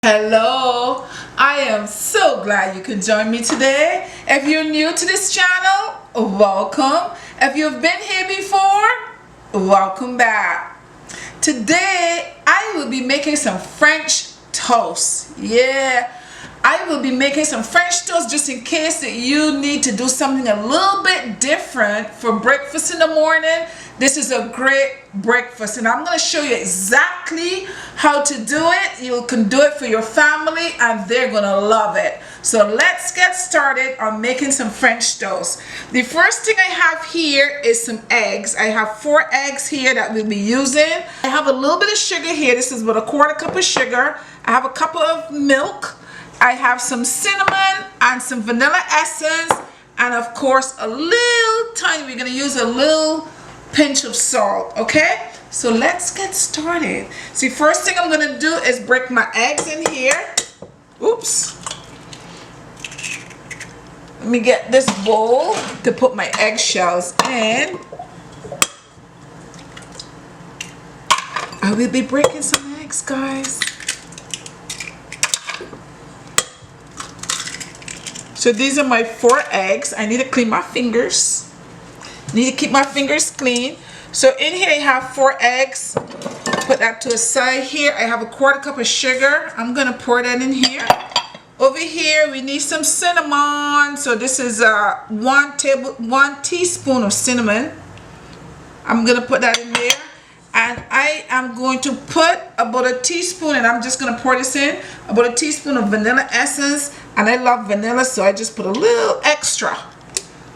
Hello, I am so glad you could join me today. If you're new to this channel, welcome. If you've been here before, welcome back. Today, I will be making some French toast. Yeah, I will be making some French toast just in case that you need to do something a little bit different for breakfast in the morning. This is a great breakfast and I'm going to show you exactly how to do it. You can do it for your family and they're going to love it. So let's get started on making some French toast. The first thing I have here is some eggs. I have 4 eggs here that we'll be using. I have a little bit of sugar here. This is about a 1/4 cup of sugar. I have a cup of milk. I have some cinnamon and some vanilla essence, and of course a little tiny, we're going to use a little pinch of salt. Okay, so let's get started. See, first thing I'm going to do is break my eggs in here. Oops. Let me get this bowl to put my eggshells in. I will be breaking some eggs, guys. So these are my 4 eggs. I need to clean my fingers. Need to keep my fingers clean. So in here I have 4 eggs. Put that to the side. Here I have a 1/4 cup of sugar. I'm gonna pour that in here. Over here we need some cinnamon. So this is 1 teaspoon of cinnamon. I'm gonna put that in there. And I am going to put about a teaspoon, and I'm just going to pour this in, about a teaspoon of vanilla essence. And I love vanilla, so I just put a little extra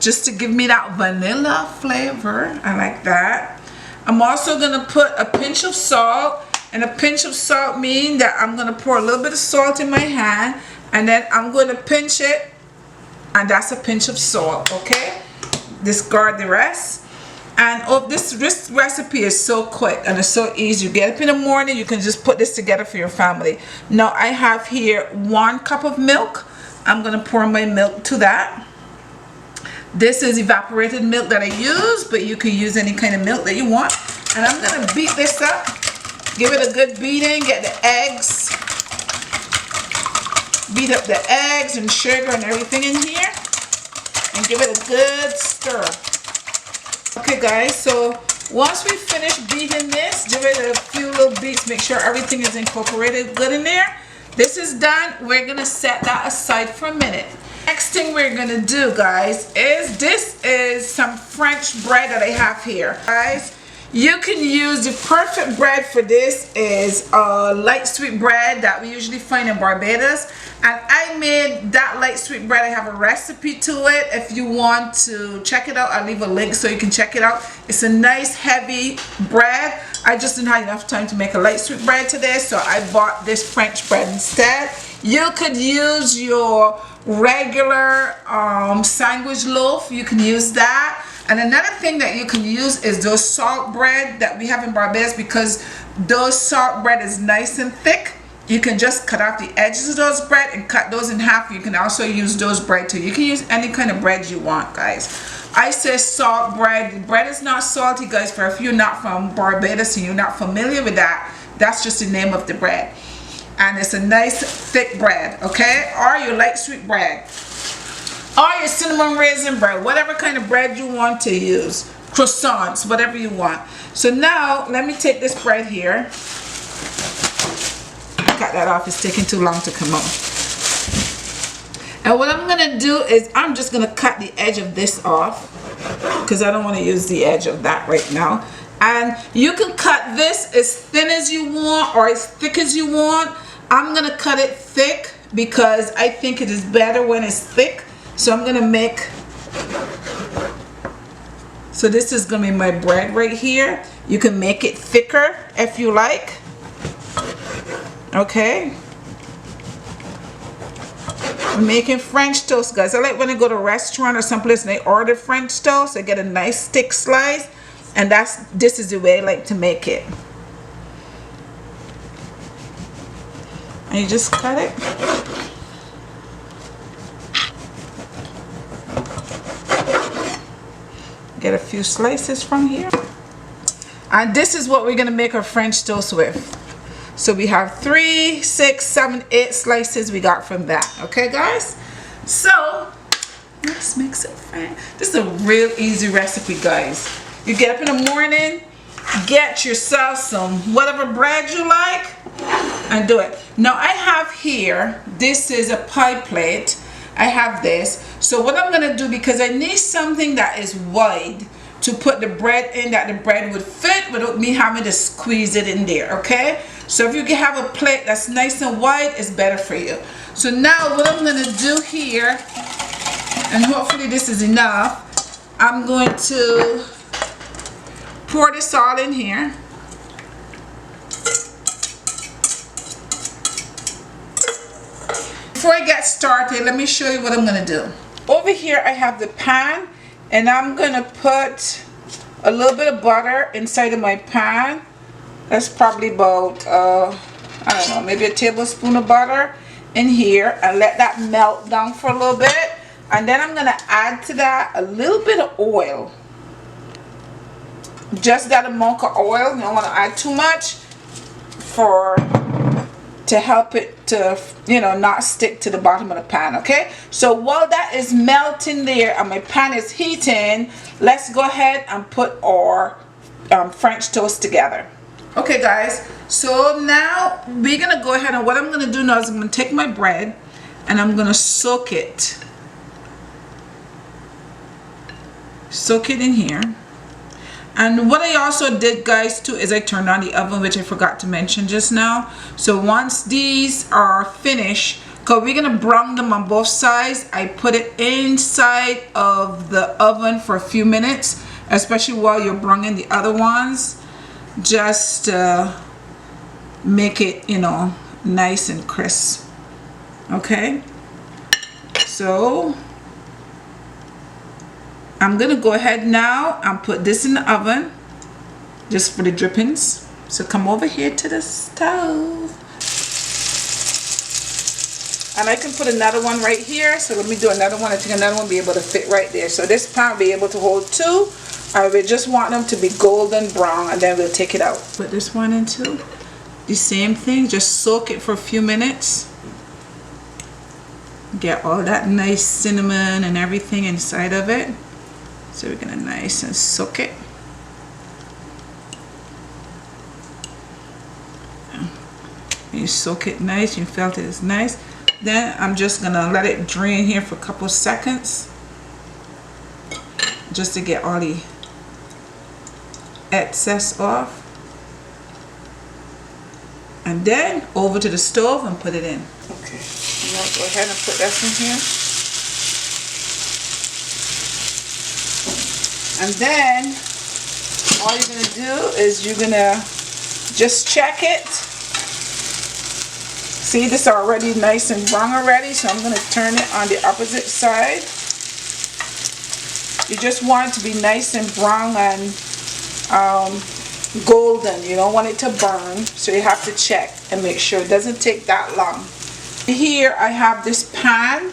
just to give me that vanilla flavor. I like that. I'm also going to put a pinch of salt, and a pinch of salt means that I'm going to pour a little bit of salt in my hand, and then I'm going to pinch it, and that's a pinch of salt. Okay, discard the rest. And this recipe is so quick and it's so easy. You get up in the morning, you can just put this together for your family. Now I have here 1 cup of milk. I'm going to pour my milk to that. This is evaporated milk that I use, but you can use any kind of milk that you want. And I'm going to beat this up. Give it a good beating. Get the eggs. Beat up the eggs and sugar and everything in here. And give it a good stir. Okay guys, so once we finish beating this, give it a few little beats, make sure everything is incorporated good in there. This is done. We're gonna set that aside for a minute. Next thing we're gonna do, guys, is this is some French bread that I have here. Guys, you can use the perfect bread for this is light sweet bread that we usually find in Barbados. And I made that light sweet bread. I have a recipe to it. If you want to check it out, I'll leave a link so you can check it out. It's a nice heavy bread. I just didn't have enough time to make a light sweet bread today, so I bought this French bread instead. You could use your regular sandwich loaf. You can use that. And another thing that you can use is those salt bread that we have in Barbados, because those salt bread is nice and thick. You can just cut off the edges of those bread and cut those in half. You can also use those bread too. You can use any kind of bread you want, guys. I say salt bread. The bread is not salty, guys, for if you're not from Barbados and you're not familiar with that, that's just the name of the bread. And it's a nice thick bread, okay? Or your light sweet bread. Or your cinnamon raisin bread, whatever kind of bread you want to use. Croissants, whatever you want. So now, let me take this bread here. Cut that off, it's taking too long to come out. And what I'm gonna do is I'm just gonna cut the edge of this off, because I don't want to use the edge of that right now. And you can cut this as thin as you want or as thick as you want. I'm gonna cut it thick because I think it is better when it's thick. So I'm gonna make, so this is gonna be my bread right here. You can make it thicker if you like. Okay, I'm making French toast, guys. I like when I go to a restaurant or someplace and they order French toast, I get a nice thick slice, and this is the way I like to make it. And you just cut it. Get a few slices from here. And this is what we're gonna make our French toast with. So we have 3, 6, 7, 8 slices we got from that. Okay, guys? So let's make some fries. This is a real easy recipe, guys. You get up in the morning, get yourself some whatever bread you like, and do it. Now I have here, this is a pie plate. I have this. So what I'm gonna do, because I need something that is wide to put the bread in, that the bread would fit without me having to squeeze it in there, okay? So if you can have a plate that's nice and wide, it's better for you. So now what I'm gonna do here, and hopefully this is enough, I'm going to pour this all in here. Before I get started, let me show you what I'm gonna do. Over here I have the pan, and I'm gonna put a little bit of butter inside of my pan. That's probably about I don't know, maybe a tablespoon of butter in here, and let that melt down for a little bit. And then I'm gonna add to that a little bit of oil, just that amount of oil. You don't want to add too much to help it to, you know, not stick to the bottom of the pan. Okay, so while that is melting there and my pan is heating, let's go ahead and put our French toast together. Okay guys, so now we're gonna go ahead, and what I'm gonna do now is I'm gonna take my bread and I'm gonna soak it in here. And what I also did, guys, too, is I turned on the oven, which I forgot to mention just now. So once these are finished, because we're gonna brown them on both sides, I put it inside of the oven for a few minutes, especially while you're browning the other ones, just to make it, you know, nice and crisp. Okay, so I'm gonna go ahead now and put this in the oven just for the drippings. So come over here to the stove, and I can put another one right here. So let me do another one. I think another one will be able to fit right there. So this pan will be able to hold 2. I would just want them to be golden brown, and then we'll take it out. Put this one into the same thing. Just soak it for a few minutes. Get all that nice cinnamon and everything inside of it. So we're gonna nice and soak it. You soak it nice. You felt it is nice. Then I'm just gonna let it drain here for a couple seconds, just to get all the excess off, and then over to the stove and put it in. Okay, I'm gonna go ahead and put this in here, and then all you're gonna do is you're gonna just check it. See, this is already nice and brown already, so I'm gonna turn it on the opposite side. You just want it to be nice and brown and golden. You don't want it to burn, so you have to check and make sure. It doesn't take that long. Here I have this pan.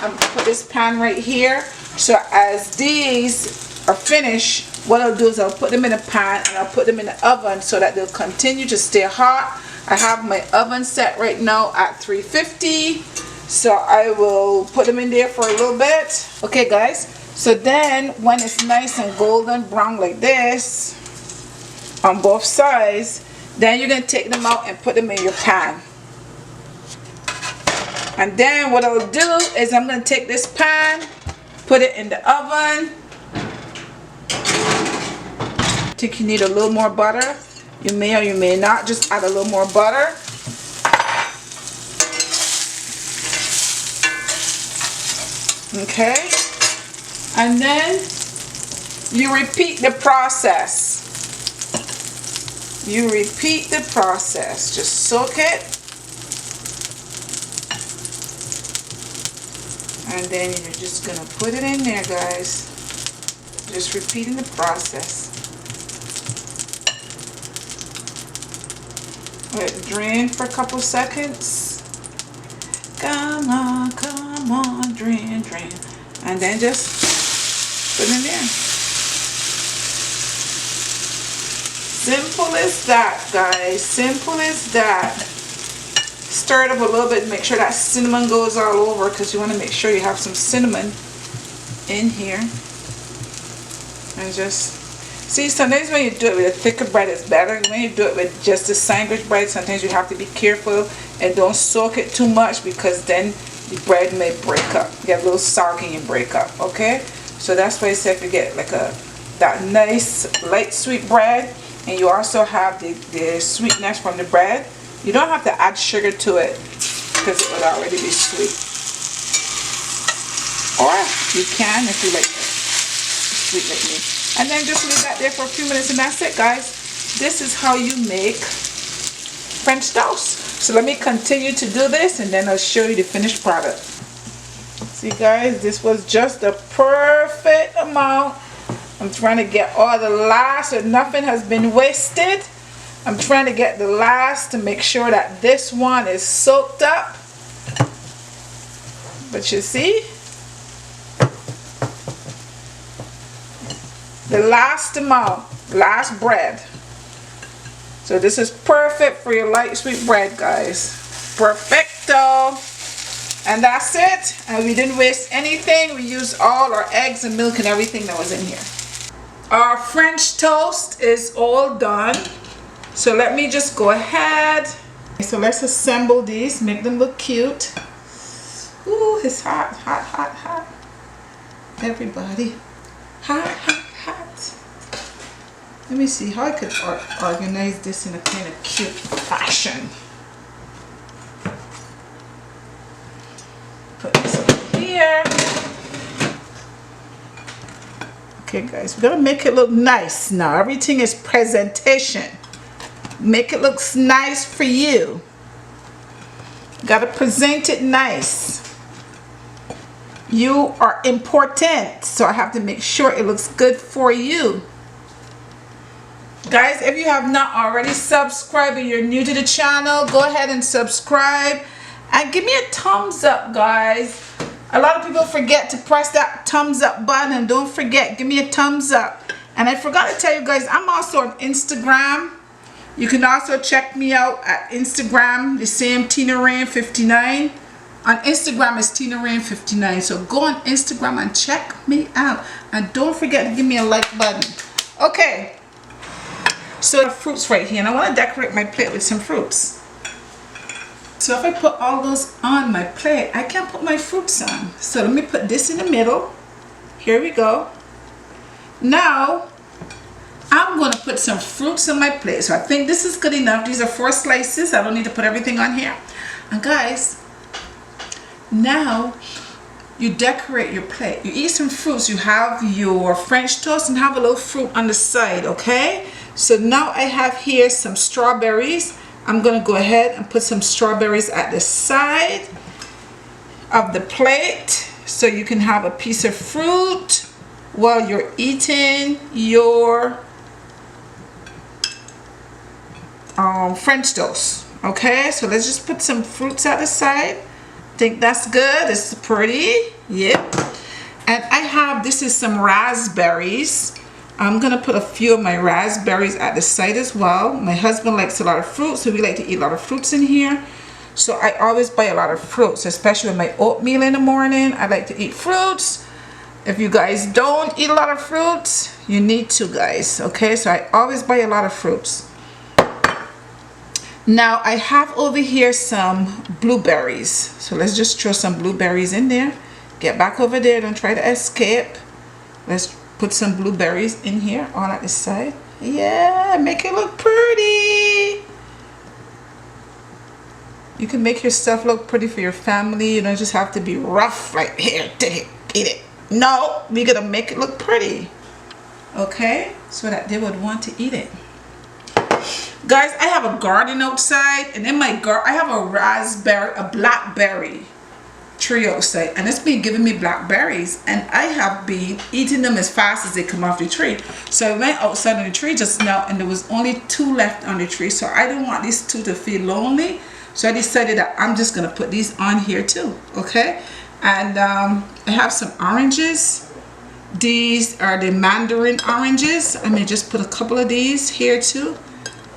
I'm gonna put this pan right here. So as these are finished, what I'll do is I'll put them in a pan and I'll put them in the oven so that they'll continue to stay hot. I have my oven set right now at 350, so I will put them in there for a little bit. Okay guys, so then when it's nice and golden brown like this on both sides, then you're going to take them out and put them in your pan. And then what I'll do is I'm going to take this pan, put it in the oven. I think you need a little more butter. You may or you may not. Just add a little more butter. Okay. And then you repeat the process. You repeat the process. Just soak it. And then you're just going to put it in there, guys. Just repeating the process. Let it drain for a couple seconds. Come on, drain. And then just put it in there. Simple as that, guys. Simple as that. Stir it up a little bit, make sure that cinnamon goes all over, because you want to make sure you have some cinnamon in here. And just see, sometimes when you do it with a thicker bread it's better. When you do it with just the sandwich bread, sometimes you have to be careful and don't soak it too much, because then the bread may break up, get a little soggy and break up. Okay, so that's why I said if you get like that nice light sweet bread, and you also have the sweetness from the bread, you don't have to add sugar to it because it will already be sweet. Or you can if you like sweet like me. And then just leave that there for a few minutes, and that's it, guys. This is how you make French toast. So let me continue to do this, and then I'll show you the finished product. See, guys, this was just the perfect amount. I'm trying to get all the last, so nothing has been wasted. I'm trying to get the last to make sure that this one is soaked up. But you see, the last amount, last bread. So this is perfect for your light sweet bread, guys. Perfecto. And that's it. And we didn't waste anything. We used all our eggs and milk and everything that was in here. Our French toast is all done. So let me just go ahead. So let's assemble these, make them look cute. Ooh, it's hot, hot, hot, hot. Everybody, hot, hot, hot. Let me see how I could organize this in a kind of cute fashion. Put this over here. Okay, guys, we're gonna make it look nice now. Everything is presentation. Make it look nice for you. Gotta present it nice. You are important, so I have to make sure it looks good for you. Guys, if you have not already subscribed and you're new to the channel, go ahead and subscribe and give me a thumbs up, guys. A lot of people forget to press that thumbs up button, and don't forget, give me a thumbs up. And I forgot to tell you guys, I'm also on Instagram. You can also check me out at Instagram, the same Tinaraine 59. On Instagram is Tinaraine 59. So go on Instagram and check me out. And don't forget to give me a like button. Okay. So the fruits right here. And I want to decorate my plate with some fruits. So if I put all those on my plate, I can't put my fruits on. So let me put this in the middle. Here we go. Now, I'm going to put some fruits on my plate. So I think this is good enough. These are 4 slices. I don't need to put everything on here. And guys, now you decorate your plate. You eat some fruits. You have your French toast and have a little fruit on the side, okay? So now I have here some strawberries. I'm going to go ahead and put some strawberries at the side of the plate so you can have a piece of fruit while you're eating your French toast. Okay, so let's just put some fruits at the side. Think that's good. It's pretty. Yep. And I have, this is some raspberries. I'm gonna put a few of my raspberries at the side as well. My husband likes a lot of fruit, so we like to eat a lot of fruits in here. So I always buy a lot of fruits, especially with my oatmeal in the morning. I like to eat fruits. If you guys don't eat a lot of fruits, you need to, guys. Okay, so I always buy a lot of fruits. Now I have over here some blueberries. So let's just throw some blueberries in there. Get back over there, don't try to escape. Let's put some blueberries in here on at the side. Yeah, make it look pretty. You can make your stuff look pretty for your family. You don't just have to be rough, like, here, take it, eat it. No, we're gonna make it look pretty. Okay, so that they would want to eat it. Guys, I have a garden outside, and in my garden I have a blackberry tree outside, and it's been giving me blackberries, and I have been eating them as fast as they come off the tree. So I went outside on the tree just now, and there was only 2 left on the tree, so I don't want these 2 to feel lonely. So I decided that I'm just gonna put these on here too. Okay, and I have some oranges. These are the mandarin oranges. I may just put a couple of these here too,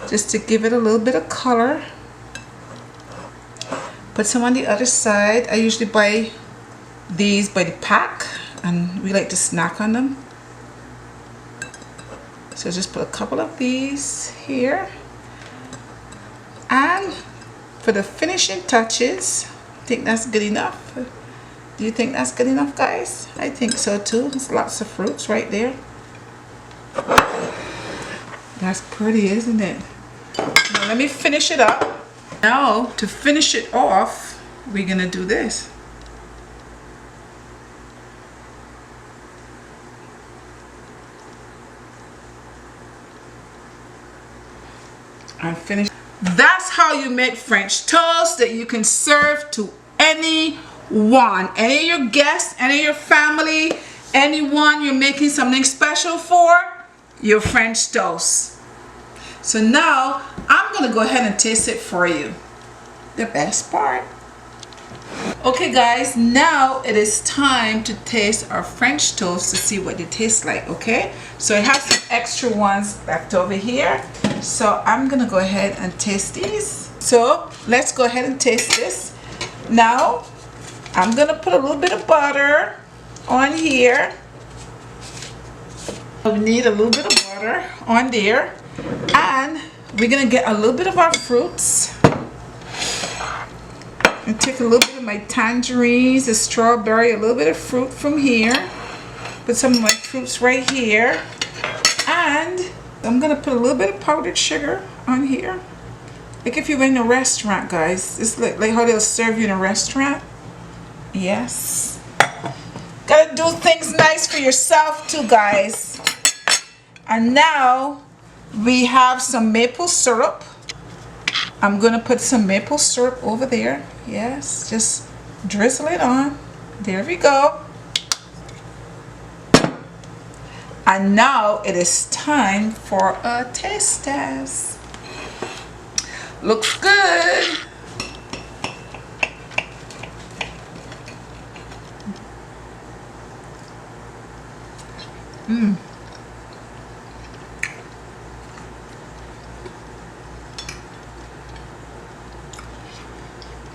just to give it a little bit of color. Put some on the other side. I usually buy these by the pack, and we like to snack on them. So just put a couple of these here. And for the finishing touches, I think that's good enough. Do you think that's good enough, guys? I think so too. There's lots of fruits right there. That's pretty, isn't it? Now let me finish it up. Now to finish it off, we're gonna do this. I'm finished. That's how you make French toast that you can serve to anyone, any of your guests, any of your family, anyone you're making something special for, your French toast. So now I'm gonna go ahead and taste it for you. The best part. Okay guys, now it is time to taste our French toast to see what they taste like, okay? So I have some extra ones left over here. So I'm gonna go ahead and taste these. So let's go ahead and taste this. Now I'm gonna put a little bit of butter on here. We need a little bit of butter on there. And we're gonna get a little bit of our fruits. And take a little bit of my tangerines, the strawberry, a little bit of fruit from here. Put some of my fruits right here. And I'm gonna put a little bit of powdered sugar on here. Like if you were in a restaurant, guys. It's like how they'll serve you in a restaurant. Yes. Gotta do things nice for yourself too, guys. And now we have some maple syrup. I'm gonna put some maple syrup over there. Yes, just drizzle it on. There we go. And now it is time for a taste test. Looks good.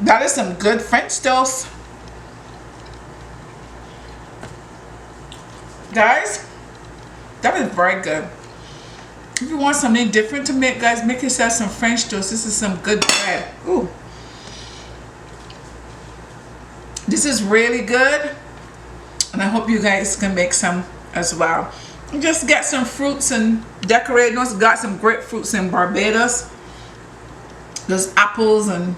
That is some good French toast. Guys, that is very good. If you want something different to make, guys, make yourself some French toast. This is some good bread. Ooh. This is really good. And I hope you guys can make some as well. Just get some fruits and decorate. Also got some grapefruits in Barbados. Those apples and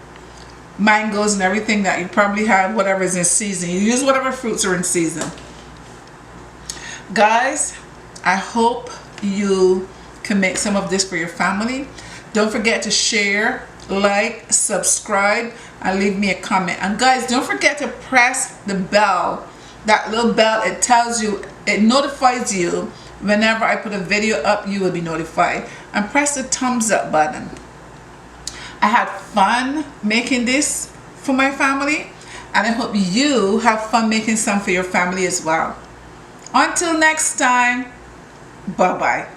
mangoes and everything that you probably have, whatever is in season. You use whatever fruits are in season. Guys, I hope you can make some of this for your family. Don't forget to share, like, subscribe, and leave me a comment. And guys, don't forget to press the bell. That little bell, it tells you, it notifies you whenever I put a video up. You will be notified. And press the thumbs up button. I had fun making this for my family, and I hope you have fun making some for your family as well. Until next time, bye-bye.